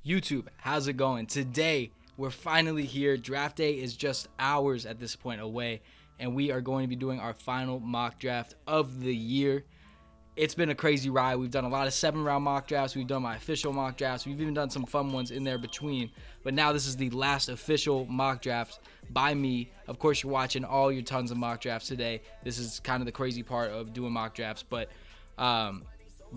YouTube, how's it going? Today, we're finally here. Draft day is just hours at this point away, and we are going to be doing our final mock draft of the year. It's been a crazy ride. We've done a lot of 7-round mock drafts. We've done my official mock drafts. We've even done some fun ones in there between. But now this is the last official mock draft by me. Of course, you're watching all your tons of mock drafts today. This is kind of the crazy part of doing mock drafts. But,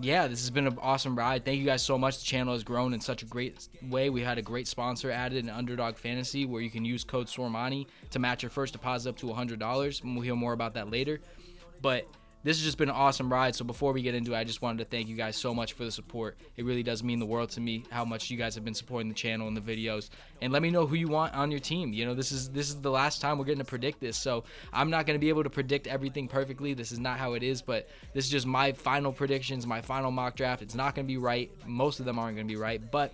yeah, this has been an awesome ride. Thank you guys so much. The channel has grown in such a great way. We had a great sponsor added in Underdog Fantasy where you can use code Sormani to match your first deposit up to $100. And we'll hear more about that later. But this has just been an awesome ride. So before we get into it, I just wanted to thank you guys so much for the support. It really does mean the world to me how much you guys have been supporting the channel and the videos. And let me know who you want on your team. You know, this is the last time we're getting to predict this. So I'm not going to be able to predict everything perfectly. This is not how it is, but this is just my final predictions, my final mock draft. It's not going to be right. Most of them aren't going to be right, but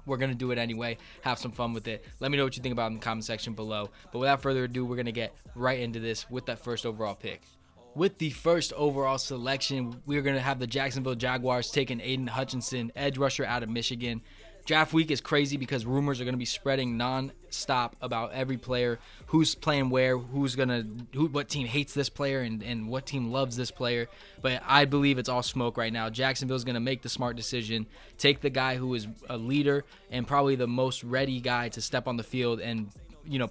we're going to do it anyway. Have some fun with it. Let me know what you think about it in the comment section below. But without further ado, we're going to get right into this with that first overall pick. With the first overall selection, we're going to have the Jacksonville Jaguars taking Aidan Hutchinson, edge rusher out of Michigan. Draft week is crazy because rumors are going to be spreading non-stop about every player, who's playing where, what team hates this player and what team loves this player. But I believe it's all smoke right now. Jacksonville's going to make the smart decision, take the guy who is a leader and probably the most ready guy to step on the field and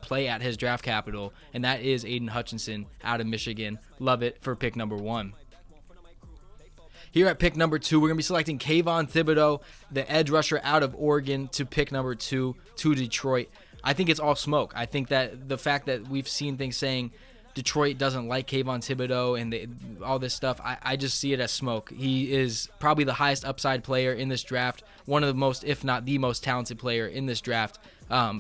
play at his draft capital, and that is Aidan Hutchinson out of Michigan. Love it for pick number 1. Here at pick number 2, we're going to be selecting Kayvon Thibodeaux, the edge rusher out of Oregon, to pick number 2 to Detroit. I think it's all smoke. I think that the fact that we've seen things saying Detroit doesn't like Kayvon Thibodeaux and all this stuff, I just see it as smoke. He is probably the highest upside player in this draft, one of the most, if not the most talented player in this draft,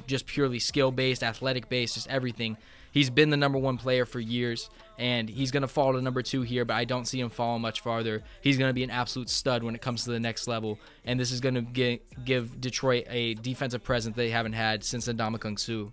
just purely skill-based, athletic-based, just everything. He's been the number 1 player for years, and he's going to fall to number 2 here, but I don't see him falling much farther. He's going to be an absolute stud when it comes to the next level, and this is going to give Detroit a defensive presence they haven't had since Ndamukong Suh.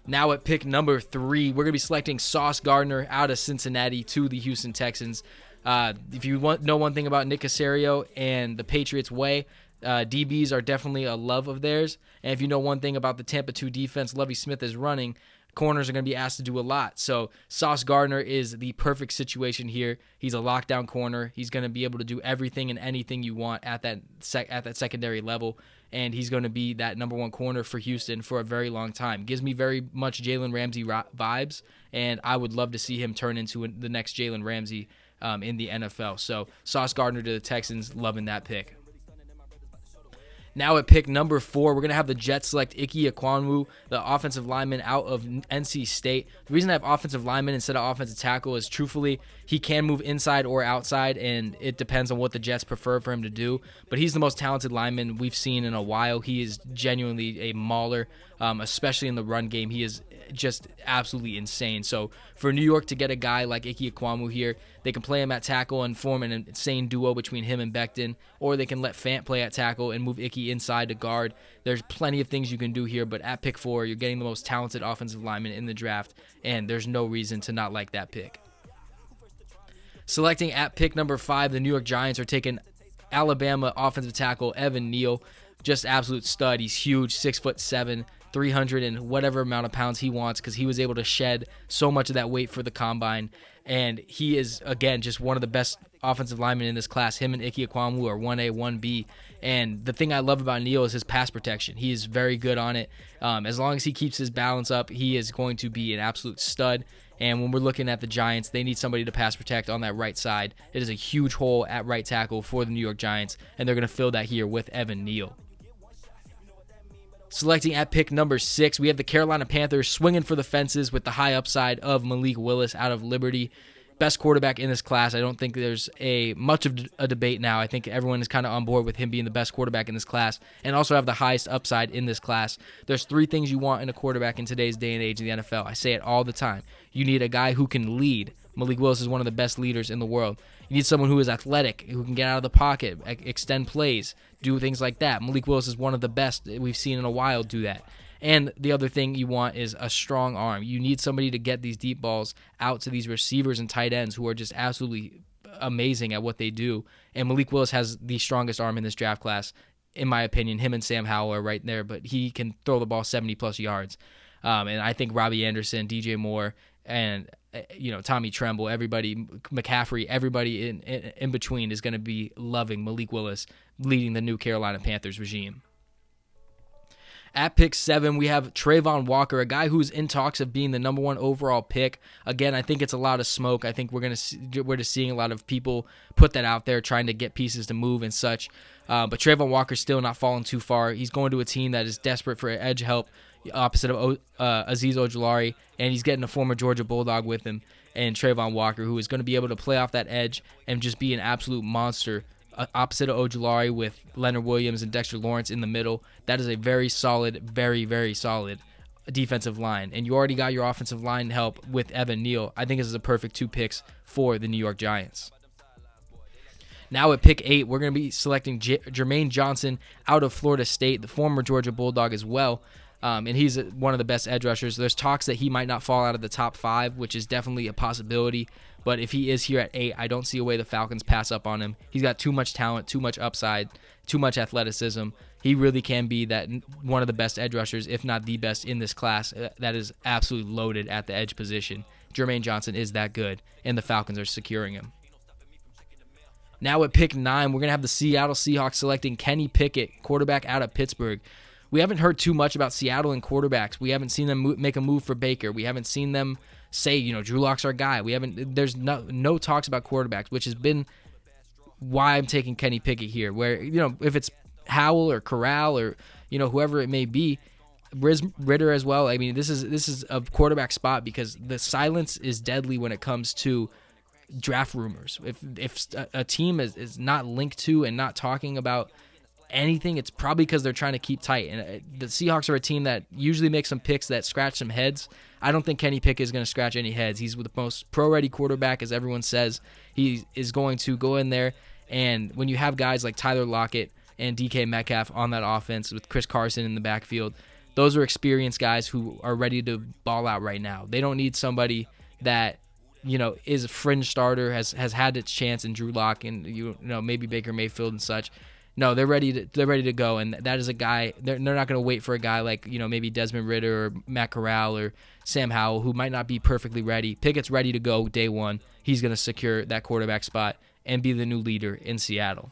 Now at pick number 3, we're going to be selecting Sauce Gardner out of Cincinnati to the Houston Texans. If you know one thing about Nick Caserio and the Patriots way, DBs are definitely a love of theirs. And if you know one thing about the Tampa 2 defense Lovie Smith is running, corners are going to be asked to do a lot. So Sauce Gardner is the perfect situation here. He's a lockdown corner. He's going to be able to do everything and anything you want at that secondary level. And he's going to be that number 1 corner for Houston for a very long time. Gives me very much Jalen Ramsey vibes, and I would love to see him turn into the next Jalen Ramsey in the NFL. So Sauce Gardner to the Texans, loving that pick. Now at pick number 4, we're going to have the Jets select Ike Ekwonu, the offensive lineman out of NC State. The reason I have offensive lineman instead of offensive tackle is, truthfully, he can move inside or outside, and it depends on what the Jets prefer for him to do. But he's the most talented lineman we've seen in a while. He is genuinely a mauler, especially in the run game. He is just absolutely insane. So for New York to get a guy like Ike Ekwonu here, they can play him at tackle and form an insane duo between him and Becton, or they can let Fant play at tackle and move Ike inside to guard. There's plenty of things you can do here, but at pick 4, you're getting the most talented offensive lineman in the draft, and there's no reason to not like that pick. Selecting at pick number 5, the New York Giants are taking Alabama offensive tackle Evan Neal, just absolute stud. He's huge, 6'7", 300 and whatever amount of pounds he wants, because he was able to shed so much of that weight for the combine. And he is, again, just one of the best offensive linemen in this class. Him and Ike Ekwonu are 1A, 1B. And the thing I love about Neal is his pass protection. He is very good on it. As long as he keeps his balance up, he is going to be an absolute stud. And when we're looking at the Giants, they need somebody to pass protect on that right side. It is a huge hole at right tackle for the New York Giants, and they're going to fill that here with Evan Neal. Selecting at pick number 6, we have the Carolina Panthers swinging for the fences with the high upside of Malik Willis out of Liberty. Best quarterback in this class. I don't think there's much of a debate now. I think everyone is kind of on board with him being the best quarterback in this class, and also have the highest upside in this class. There's 3 things you want in a quarterback in today's day and age in the NFL. I say it all the time. You need a guy who can lead. Malik Willis is one of the best leaders in the world. You need someone who is athletic, who can get out of the pocket, extend plays, do things like that. Malik Willis is one of the best we've seen in a while do that. And the other thing you want is a strong arm. You need somebody to get these deep balls out to these receivers and tight ends who are just absolutely amazing at what they do. And Malik Willis has the strongest arm in this draft class. in my opinion, him and Sam Howell are right there, but he can throw the ball 70-plus yards. And I think Robbie Anderson, DJ Moore, and Tommy Tremble, everybody, McCaffrey, everybody in between is going to be loving Malik Willis leading the new Carolina Panthers regime. At pick 7, we have Trayvon Walker, a guy who's in talks of being the number 1 overall pick. Again, I think it's a lot of smoke. I think we're just seeing a lot of people put that out there, trying to get pieces to move and such. But Trayvon Walker's still not falling too far. He's going to a team that is desperate for edge help, opposite of Azeez Ojulari, and he's getting a former Georgia Bulldog with him, and Trayvon Walker, who is going to be able to play off that edge and just be an absolute monster. Opposite of Ojulari with Leonard Williams and Dexter Lawrence in the middle. That is a very solid, very, very solid defensive line. And you already got your offensive line help with Evan Neal. I think this is a perfect 2 picks for the New York Giants. Now at pick 8, we're going to be selecting Jermaine Johnson out of Florida State, the former Georgia Bulldog as well. And he's one of the best edge rushers. There's talks that he might not fall out of the top 5, which is definitely a possibility. But if he is here at 8, I don't see a way the Falcons pass up on him. He's got too much talent, too much upside, too much athleticism. He really can be that one of the best edge rushers, if not the best in this class, that is absolutely loaded at the edge position. Jermaine Johnson is that good, and the Falcons are securing him. Now at pick 9, we're going to have the Seattle Seahawks selecting Kenny Pickett, quarterback out of Pittsburgh. We haven't heard too much about Seattle and quarterbacks. We haven't seen them make a move for Baker. We haven't seen them say, Drew Lock's our guy. There's no talks about quarterbacks, which has been why I'm taking Kenny Pickett here. Where, if it's Howell or Corral or, whoever it may be, Ritter as well. I mean, this is a quarterback spot because the silence is deadly when it comes to draft rumors. If a team is not linked to and not talking about anything, it's probably because they're trying to keep tight. And the Seahawks are a team that usually makes some picks that scratch some heads. I don't think Kenny Pickett is going to scratch any heads. He's the most pro-ready quarterback, as everyone says. He is going to go in there, and when you have guys like Tyler Lockett and DK Metcalf on that offense with Chris Carson in the backfield, those are experienced guys who are ready to ball out right now. They don't need somebody that is a fringe starter, has had its chance in Drew Lock and maybe Baker Mayfield and such. No, they're ready to go, and that is a guy. They're not going to wait for a guy like maybe Desmond Ritter or Matt Corral or Sam Howell, who might not be perfectly ready. Pickett's ready to go day one. He's going to secure that quarterback spot and be the new leader in Seattle.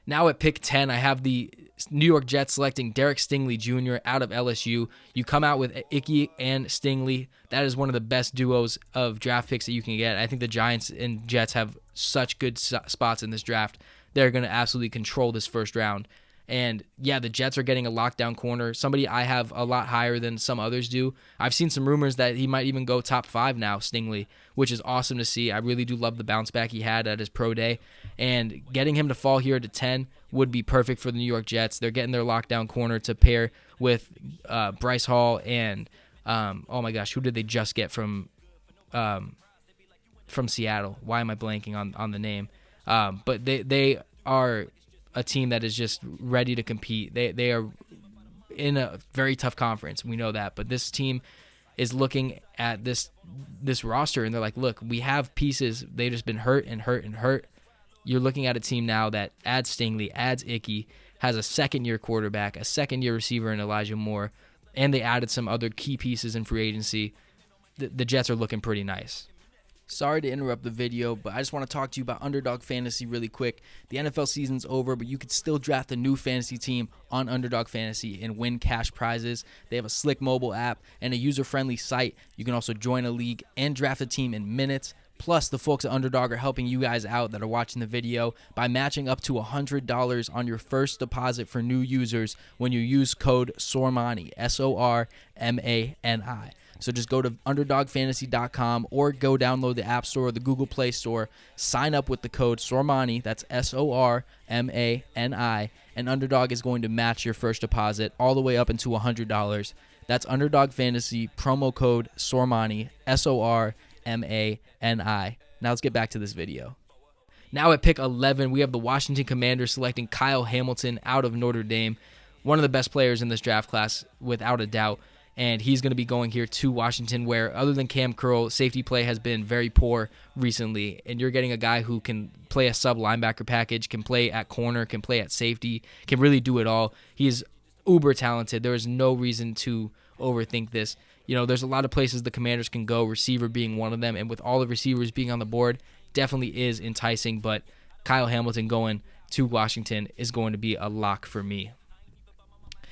Now at pick 10, I have the New York Jets selecting Derek Stingley Jr. out of LSU. You come out with Icky and Stingley. That is one of the best duos of draft picks that you can get. I think the Giants and Jets have such good spots in this draft. They're going to absolutely control this first round. And yeah, the Jets are getting a lockdown corner, somebody I have a lot higher than some others do. I've seen some rumors that he might even go top 5 now, Stingley, which is awesome to see. I really do love the bounce back he had at his pro day. And getting him to fall here to 10 would be perfect for the New York Jets. They're getting their lockdown corner to pair with Bryce Hall and, oh my gosh, who did they just get from Seattle? Why am I blanking on the name? But they are a team that is just ready to compete. They are in a very tough conference. We know that. But this team is looking at this roster, and they're like, look, we have pieces. They've just been hurt. You're looking at a team now that adds Stingley, adds Icky, has a second-year quarterback, a second-year receiver in Elijah Moore, and they added some other key pieces in free agency. The Jets are looking pretty nice. Sorry to interrupt the video, but I just want to talk to you about Underdog Fantasy really quick. The NFL season's over, but you can still draft a new fantasy team on Underdog Fantasy and win cash prizes. They have a slick mobile app and a user-friendly site. You can also join a league and draft a team in minutes. Plus, the folks at Underdog are helping you guys out that are watching the video by matching up to $100 on your first deposit for new users when you use code SORMANI, SORMANI. So just go to UnderdogFantasy.com or go download the App Store or the Google Play Store. Sign up with the code SORMANI, that's SORMANI, and Underdog is going to match your first deposit all the way up into $100. That's Underdog Fantasy, promo code SORMANI, SORMANI. Now let's get back to this video. Now at pick 11, we have the Washington Commanders selecting Kyle Hamilton out of Notre Dame, one of the best players in this draft class without a doubt. and he's going to be going here to Washington, where other than Cam Curl, safety play has been very poor recently, and you're getting a guy who can play a sub-linebacker package, can play at corner, can play at safety, can really do it all. He's uber talented. There is no reason to overthink this. There's a lot of places the Commanders can go, receiver being one of them, and with all the receivers being on the board, definitely is enticing, but Kyle Hamilton going to Washington is going to be a lock for me.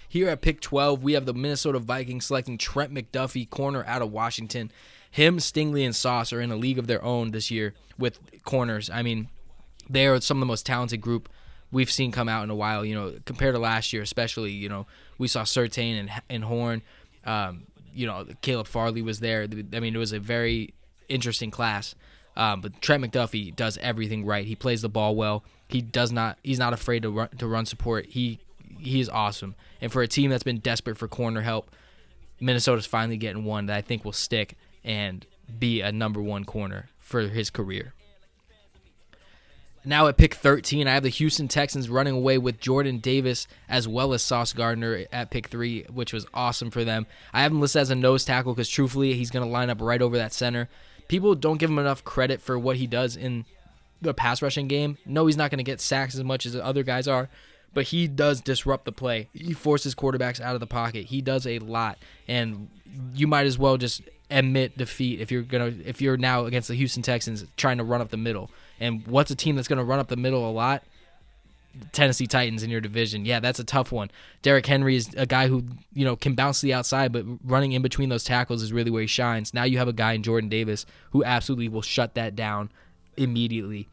Here at pick 12, we have the Minnesota Vikings selecting Trent McDuffie, corner out of Washington. Him, Stingley, and Sauce are in a league of their own this year with corners. I mean, they are some of the most talented group we've seen come out in a while, compared to last year especially. We saw Surtain and Horn. Caleb Farley was there. I mean, it was a very interesting class. But Trent McDuffie does everything right. He plays the ball well. He's not afraid to run support. He is awesome. And for a team that's been desperate for corner help, Minnesota's finally getting one that I think will stick and be a number one corner for his career. Now at pick 13, I have the Houston Texans running away with Jordan Davis as well as Sauce Gardner at pick 3, which was awesome for them. I have him listed as a nose tackle because truthfully, he's going to line up right over that center. People don't give him enough credit for what he does in the pass rushing game. No, he's not going to get sacks as much as the other guys are, but he does disrupt the play. He forces quarterbacks out of the pocket. He does a lot, and you might as well just admit defeat if you're now against the Houston Texans trying to run up the middle. And what's a team that's going to run up the middle a lot? Tennessee Titans in your division. Yeah, that's a tough one. Derrick Henry is a guy who, can bounce to the outside, but running in between those tackles is really where he shines. Now you have a guy in Jordan Davis who absolutely will shut that down immediately.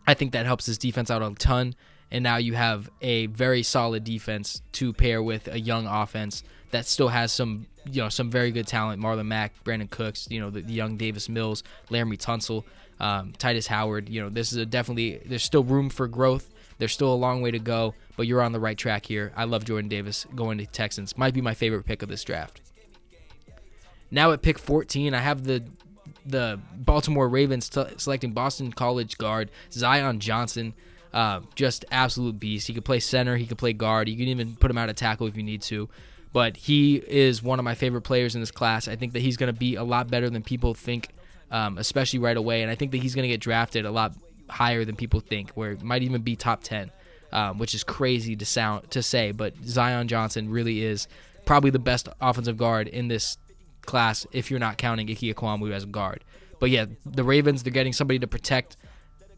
I think that helps his defense out a ton, and now you have a very solid defense to pair with a young offense that still has some very good talent. Marlon Mack, Brandon Cooks, the young Davis Mills, Laramie Tunsil, Titus Howard. This is there's still room for growth. There's still a long way to go, but you're on the right track here. I love Jordan Davis going to Texans. Might be my favorite pick of this draft. Now at pick 14, I have the Baltimore Ravens selecting Boston College guard Zion Johnson. Just absolute beast. He could play center. He could play guard. You can even put him out of tackle if you need to. But he is one of my favorite players in this class. I think that he's going to be a lot better than people think, especially right away. And I think that he's going to get drafted a lot higher than people think, where it might even be top 10, which is crazy to say. But Zion Johnson really is probably the best offensive guard in this class if you're not counting Ike Ekwonu as a guard. But yeah, the Ravens, they're getting somebody to protect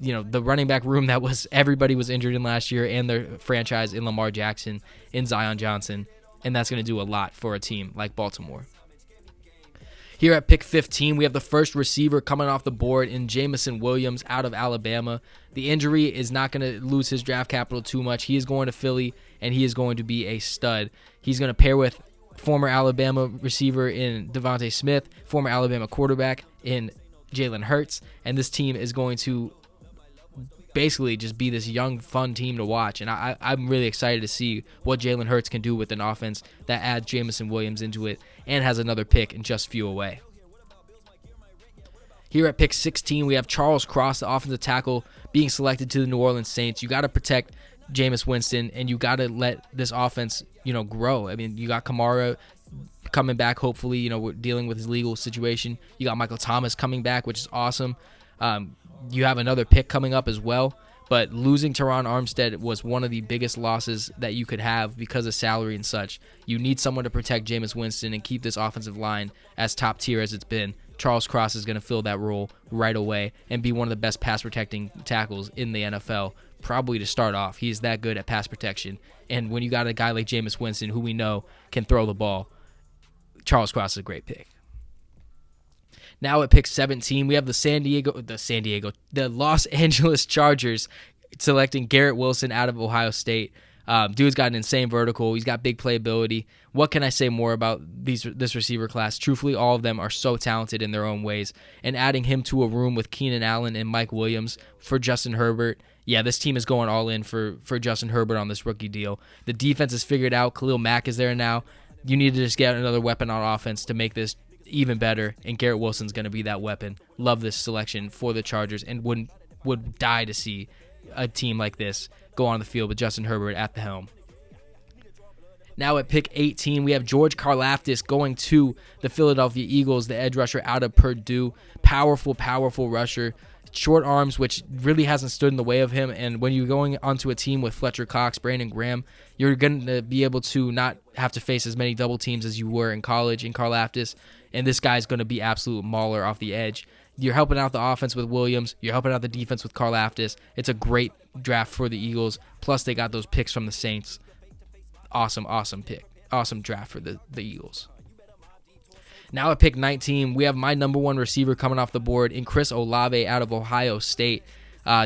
the running back room that everybody was injured in last year, and their franchise in Lamar Jackson, in Zion Johnson, and that's going to do a lot for a team like Baltimore. Here at pick 15, we have the first receiver coming off the board in Jamison Williams out of Alabama. The injury is not going to lose his draft capital too much. He is going to Philly, and he is going to be a stud. He's going to pair with former Alabama receiver in Devontae Smith, former Alabama quarterback in Jalen Hurts, and this team is going to basically just be this young, fun team to watch. And I'm really excited to see what Jalen Hurts can do with an offense that adds Jamison Williams into it and has another pick and just few away. Here at pick 16, we have Charles Cross, the offensive tackle, being selected to the New Orleans Saints. You got to protect Jameis Winston, and you got to let this offense, grow. I mean, you got Kamara coming back, hopefully, we're dealing with his legal situation. You got Michael Thomas coming back, which is awesome. You have another pick coming up as well, but losing Teron Armstead was one of the biggest losses that you could have because of salary and such. You need someone to protect Jameis Winston and keep this offensive line as top tier as it's been. Charles Cross is going to fill that role right away and be one of the best pass protecting tackles in the NFL, probably to start off. He's that good at pass protection, and when you got a guy like Jameis Winston, who we know can throw the ball, Charles Cross is a great pick. Now at pick 17, we have the Los Angeles Chargers selecting Garrett Wilson out of Ohio State. Dude's got an insane vertical. He's got big playability. What can I say more about this receiver class? Truthfully, all of them are so talented in their own ways. And adding him to a room with Keenan Allen and Mike Williams for Justin Herbert, yeah, this team is going all in for Justin Herbert on this rookie deal. The defense is figured out. Khalil Mack is there now. You need to just get another weapon on offense to make this even better, and Garrett Wilson's going to be that weapon. Love this selection for the Chargers, and would die to see a team like this go on the field with Justin Herbert at the helm. Now at pick 18, we have George Karlaptis going to the Philadelphia Eagles, the edge rusher out of Purdue. Powerful, powerful rusher. Short arms, which really hasn't stood in the way of him. And when you're going onto a team with Fletcher Cox, Brandon Graham, you're going to be able to not have to face as many double teams as you were in college in Karlaptis. And this guy's going to be absolute mauler off the edge. You're helping out the offense with Williams. You're helping out the defense with Karlaptis. It's a great draft for the Eagles. Plus, they got those picks from the Saints. Awesome pick. Awesome draft for the Eagles. Now at pick 19, we have my number one receiver coming off the board in Chris Olave out of Ohio State.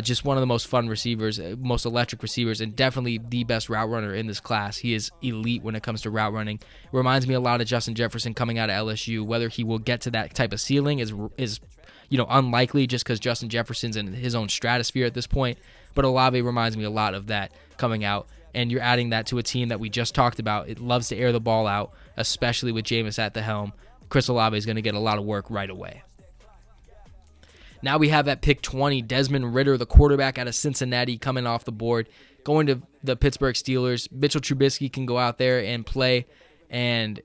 Just one of the most fun receivers, most electric receivers, and definitely the best route runner in this class. He is elite when it comes to route running. Reminds me a lot of Justin Jefferson coming out of LSU. Whether he will get to that type of ceiling is unlikely just because Justin Jefferson's in his own stratosphere at this point. But Olave reminds me a lot of that coming out. And you're adding that to a team that we just talked about. It loves to air the ball out, especially with Jameis at the helm. Chris Olave is going to get a lot of work right away. Now we have at pick 20, Desmond Ritter, the quarterback out of Cincinnati, coming off the board, going to the Pittsburgh Steelers. Mitchell Trubisky can go out there and play, and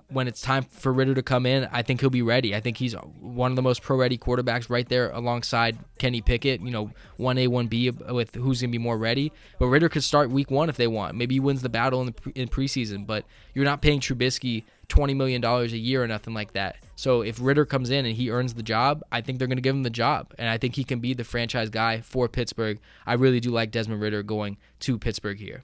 when it's time for Ritter to come in, I think he'll be ready. I think he's one of the most pro-ready quarterbacks right there alongside Kenny Pickett, 1A, 1B with who's going to be more ready. But Ritter could start week 1 if they want. Maybe he wins the battle in preseason, but you're not paying Trubisky $20 million a year or nothing like that. So if Ritter comes in and he earns the job, I think they're going to give him the job. And I think he can be the franchise guy for Pittsburgh. I really do like Desmond Ritter going to Pittsburgh here.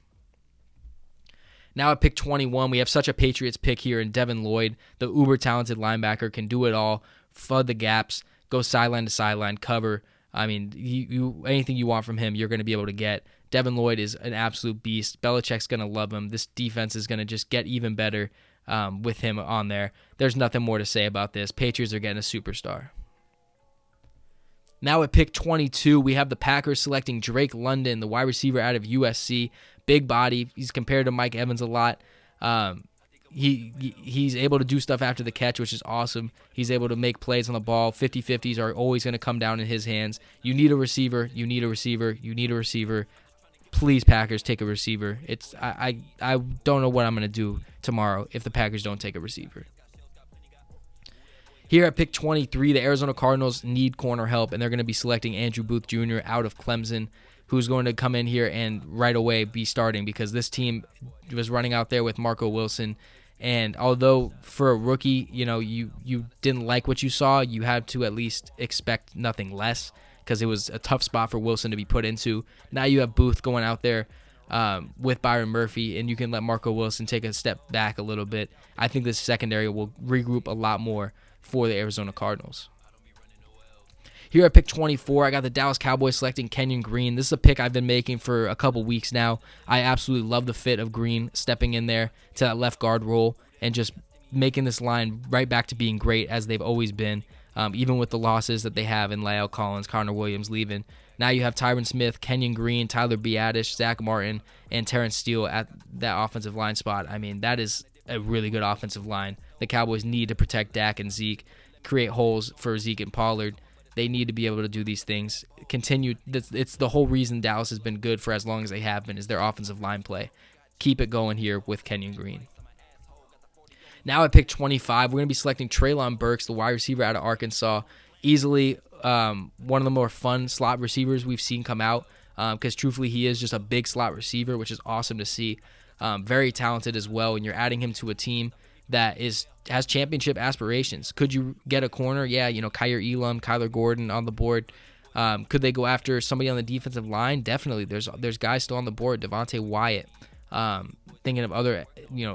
Now at pick 21, we have such a Patriots pick here in Devin Lloyd. The uber-talented linebacker can do it all, flood the gaps, go sideline to sideline, cover. I mean, anything you want from him, you're going to be able to get. Devin Lloyd is an absolute beast. Belichick's going to love him. This defense is going to just get even better with him on there. There's nothing more to say about this. Patriots are getting a superstar. Now at pick 22, we have the Packers selecting Drake London, the wide receiver out of USC. Big body. He's compared to Mike Evans a lot. He's able to do stuff after the catch, which is awesome. He's able to make plays on the ball. 50-50s are always going to come down in his hands. You need a receiver. You need a receiver. You need a receiver. Please, Packers, take a receiver. I don't know what I'm going to do tomorrow if the Packers don't take a receiver. Here at pick 23, the Arizona Cardinals need corner help, and they're going to be selecting Andrew Booth Jr. out of Clemson, who's going to come in here and right away be starting because this team was running out there with Marco Wilson. And although for a rookie, you didn't like what you saw, you had to at least expect nothing less because it was a tough spot for Wilson to be put into. Now you have Booth going out there with Byron Murphy, and you can let Marco Wilson take a step back a little bit. I think this secondary will regroup a lot more for the Arizona Cardinals. Here at pick 24, I got the Dallas Cowboys selecting Kenyan Green. This is a pick I've been making for a couple weeks now. I absolutely love the fit of Green stepping in there to that left guard role and just making this line right back to being great as they've always been, even with the losses that they have in La'el Collins, Connor Williams leaving. Now you have Tyron Smith, Kenyan Green, Tyler Biadasz, Zach Martin, and Terrence Steele at that offensive line spot. I mean, that is a really good offensive line. The Cowboys need to protect Dak and Zeke, create holes for Zeke and Pollard. They need to be able to do these things. Continue. It's the whole reason Dallas has been good for as long as they have been is their offensive line play. Keep it going here with Kenyan Green. Now at pick 25, we're going to be selecting Treylon Burks, the wide receiver out of Arkansas. Easily one of the more fun slot receivers we've seen come out because truthfully he is just a big slot receiver, which is awesome to see. Very talented as well, and you're adding him to a team that has championship aspirations. Could you get a corner? Yeah, Kyer Elam, Kyler Gordon on the board. Could they go after somebody on the defensive line? Definitely. There's guys still on the board. Devante Wyatt. Thinking of other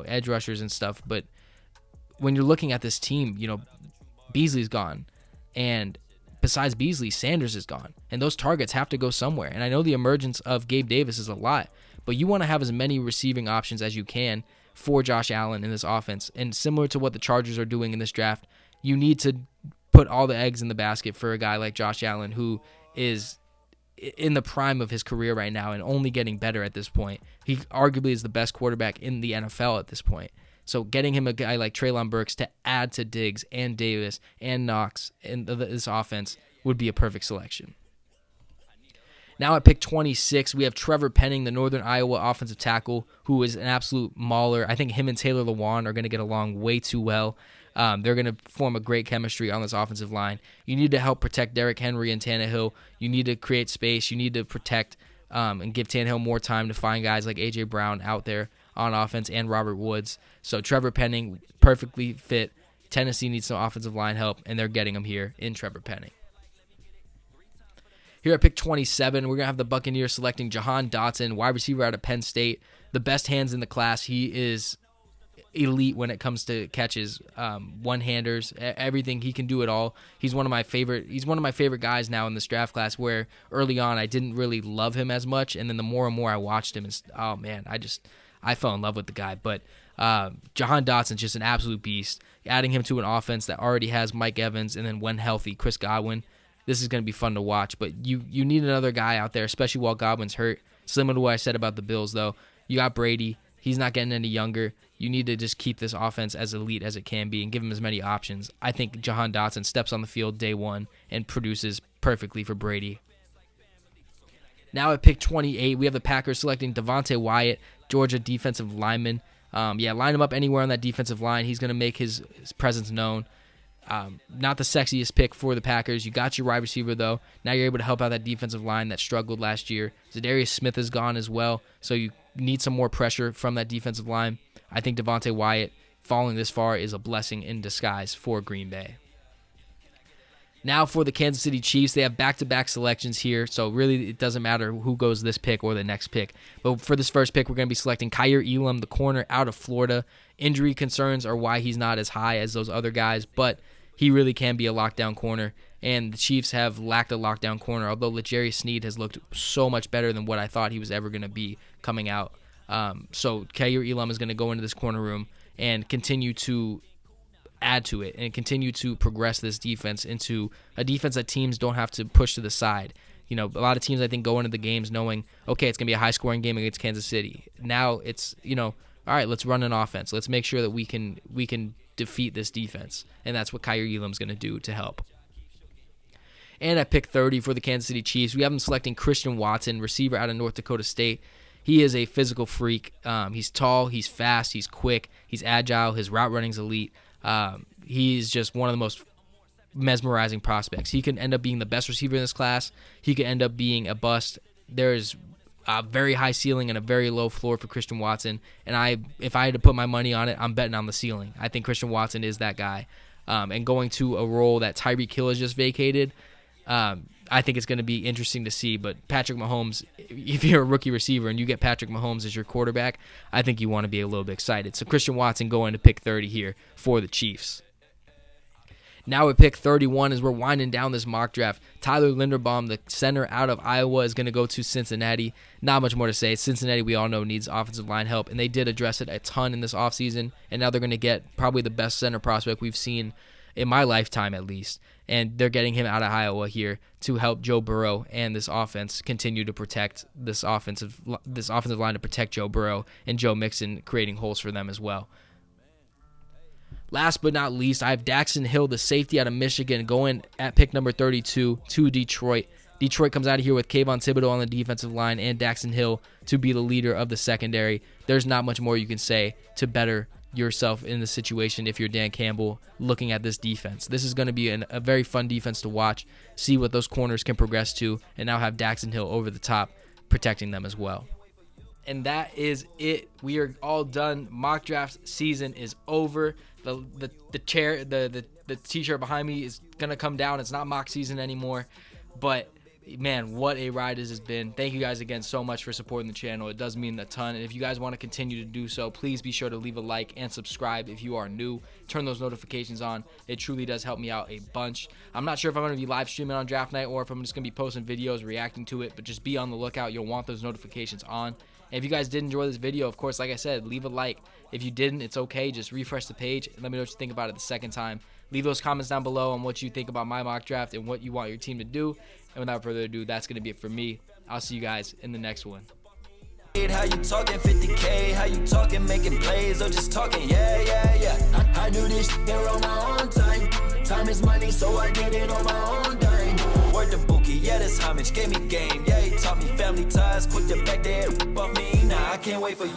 edge rushers and stuff. But when you're looking at this team, Beasley's gone, and besides Beasley, Sanders is gone, and those targets have to go somewhere. And I know the emergence of Gabe Davis is a lot, but you want to have as many receiving options as you can for Josh Allen in this offense. And similar to what the Chargers are doing in this draft, you need to put all the eggs in the basket for a guy like Josh Allen, who is in the prime of his career right now and only getting better at this point. He arguably is the best quarterback in the NFL at this point. So getting him a guy like Treylon Burks to add to Diggs and Davis and Knox in this offense would be a perfect selection. Now at pick 26, we have Trevor Pening, the Northern Iowa offensive tackle, who is an absolute mauler. I think him and Taylor Lewan are going to get along way too well. They're going to form a great chemistry on this offensive line. You need to help protect Derrick Henry and Tannehill. You need to create space. You need to protect and give Tannehill more time to find guys like A.J. Brown out there on offense and Robert Woods. So Trevor Pening, perfectly fit. Tennessee needs some offensive line help, and they're getting him here in Trevor Pening. Here at pick 27, we're going to have the Buccaneers selecting Jahan Dotson, wide receiver out of Penn State. The best hands in the class. He is elite when it comes to catches, one-handers, everything. He can do it all. He's one of my favorite guys now in this draft class, where early on I didn't really love him as much, and then the more and more I watched him, oh man, I fell in love with the guy. But Jahan Dotson's just an absolute beast. Adding him to an offense that already has Mike Evans, and then when healthy, Chris Godwin. This is going to be fun to watch, but you need another guy out there, especially while Godwin's hurt. Similar to what I said about the Bills, though. You got Brady. He's not getting any younger. You need to just keep this offense as elite as it can be and give him as many options. I think Jahan Dotson steps on the field day one and produces perfectly for Brady. Now at pick 28, we have the Packers selecting Devante Wyatt, Georgia defensive lineman. Line him up anywhere on that defensive line. He's going to make his presence known. Not the sexiest pick for the Packers. You got your wide receiver, though. Now you're able to help out that defensive line that struggled last year. Zadarius Smith is gone as well, so you need some more pressure from that defensive line. I think Devante Wyatt falling this far is a blessing in disguise for Green Bay. Now for the Kansas City Chiefs, they have back-to-back selections here, so really it doesn't matter who goes this pick or the next pick. But for this first pick, we're going to be selecting Kaiir Elam, the corner out of Florida. Injury concerns are why he's not as high as those other guys, but he really can be a lockdown corner, and the Chiefs have lacked a lockdown corner, although L'Jarius Sneed has looked so much better than what I thought he was ever going to be coming out. So Kaiir Elam is going to go into this corner room and continue to add to it and continue to progress this defense into a defense that teams don't have to push to the side. You know, a lot of teams, I think, go into the games knowing, okay, it's going to be a high-scoring game against Kansas City. Now it's, all right, let's run an offense. Let's make sure that we can defeat this defense, and that's what Kaiir Elam's going to do to help. And at pick 30 for the Kansas City Chiefs, we have them selecting Christian Watson, receiver out of North Dakota State. He is a physical freak. He's tall, he's fast, he's quick, he's agile, his route running's elite. He's just one of the most mesmerizing prospects. He can end up being the best receiver in this class. He could end up being a bust. There's a very high ceiling and a very low floor for Christian Watson. And if I had to put my money on it, I'm betting on the ceiling. I think Christian Watson is that guy. And going to a role that Tyreek Hill has just vacated, I think it's going to be interesting to see. But Patrick Mahomes, if you're a rookie receiver and you get Patrick Mahomes as your quarterback, I think you want to be a little bit excited. So Christian Watson going to pick 30 here for the Chiefs. Now at pick 31, as we're winding down this mock draft, Tyler Linderbaum, the center out of Iowa, is going to go to Cincinnati. Not much more to say. Cincinnati, we all know, needs offensive line help, and they did address it a ton in this offseason, and now they're going to get probably the best center prospect we've seen in my lifetime at least, and they're getting him out of Iowa here to help Joe Burrow and this offense continue to protect this offensive line, to protect Joe Burrow and Joe Mixon, creating holes for them as well. Last but not least, I have Daxton Hill, the safety out of Michigan, going at pick number 32 to Detroit. Detroit comes out of here with Kayvon Thibodeau on the defensive line and Daxton Hill to be the leader of the secondary. There's not much more you can say to better yourself in the situation if you're Dan Campbell looking at this defense. This is going to be a very fun defense to watch, see what those corners can progress to, and now have Daxton Hill over the top protecting them as well. And that is it. We are all done. Mock draft season is over. The t-shirt behind me is gonna come down. It's not mock season anymore, but man, what a ride this has been. Thank you guys again so much for supporting the channel. It does mean a ton, and if you guys want to continue to do so, please be sure to leave a like and subscribe if you are new. Turn those notifications on. It truly does help me out a bunch. I'm not sure if I'm going to be live streaming on draft night or if I'm just going to be posting videos reacting to it, but just be on the lookout. You'll want those notifications on. And if you guys did enjoy this video, of course, like I said, leave a like. If you didn't, it's okay. Just refresh the page and let me know what you think about it the second time. Leave those comments down below on what you think about my mock draft and what you want your team to do. And without further ado, that's going to be it for me. I'll see you guys in the next one. How you talking 50K? How you talking making plays or just talking? Yeah. I do this shit on my own time. Time is money, so I did it on my own time. word to Bookie, yeah, that's homage, gave me game. Yeah, he taught me family ties, quick to back there off me. Nah, I can't wait for you.